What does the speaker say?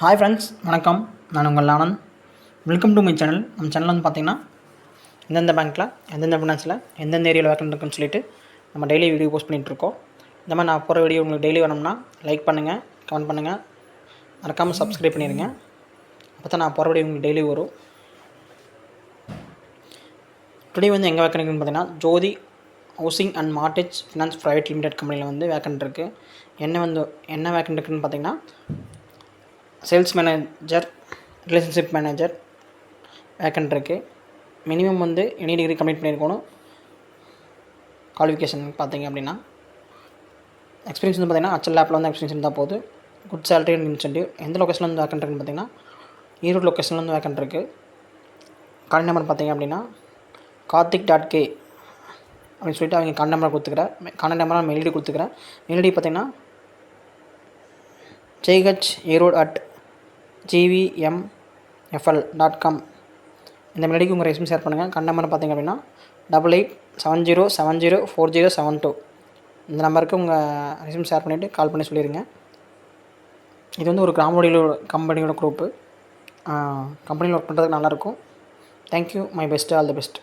Hi friends, வணக்கம். நான் உங்கள் Anand. Welcome to my channel. நம்ம சேனல் வந்து பார்த்திங்கன்னா எந்தெந்த பேங்க்கில் எந்தெந்த ஃபினான்ஸில் எந்தெந்த ஏரியாவில் வேக்கன்ட் இருக்குன்னு சொல்லிட்டு நம்ம டெய்லி வீடியோ போஸ்ட் பண்ணிகிட்ருக்கோம். இந்த மாதிரி நான் போகிற வீடியோ உங்களுக்கு டெய்லி வேணும்னா லைக் பண்ணுங்கள், கமெண்ட் பண்ணுங்கள், மறக்காமல் சப்ஸ்கிரைப் பண்ணிடுங்க. அப்போ தான் நான் போகிற வீடியோ உங்களுக்கு டெய்லி வரும். டுடே வந்து எங்கே வேக்கன்ட் இருக்குன்னு பார்த்தீங்கன்னா Jothi housing and mortgage finance private limited கம்பெனியில் வந்து வேக்கன்ட் இருக்குது. என்ன வேக்கன்ட் இருக்குதுன்னு பார்த்தீங்கன்னா sales manager, relationship manager vacant இருக்குது. மினிமம் வந்து எனி டிகிரி கம்ப்ளீட் பண்ணியிருக்கணும். குவாலிஃபிகேஷன் பார்த்தீங்க அப்படின்னா எக்ஸ்பீரியன்ஸ் வந்து பார்த்திங்கன்னா HL லேப்பில் வந்து எக்ஸ்பீரியன்ஸ் இருந்தால் போது. Good salary and incentive. எந்த லொக்கேஷனில் வந்து வேக்கன்ட் இருக்குன்னு பார்த்தீங்கன்னா ஈரோடு லொக்கேஷனில் வந்து வேக்கன்ட் இருக்குது. கான்டாக்ட் நம்பர் பார்த்தீங்க அப்படின்னா karthik.k அப்படின்னு சொல்லிட்டு அவங்க கான்டாக்ட் நம்பர் கொடுத்துக்கிறேன். கான்டாக்ட் நம்பர் மெயில் ஐடி கொடுத்துக்கிறேன். மெயில் ஐடி பார்த்தீங்கன்னா jhherod@gvmfl.com. இந்த மெயிலுக்கு உங்கள் ரெஸ்யூம் ஷேர் பண்ணுங்கள். கான்டாக்ட் நம்பர் பார்த்திங்க அப்படின்னா 8870704072. இந்த நம்பருக்கு உங்கள் ரெஸ்யூம் ஷேர் பண்ணிவிட்டு கால் பண்ணி சொல்லிடுங்க. இது வந்து ஒரு கம்பெனியோட குரூப்பு. கம்பெனியில் ஒர்க் பண்ணுறதுக்கு நல்லாயிருக்கும். Thank you. My best. All the best.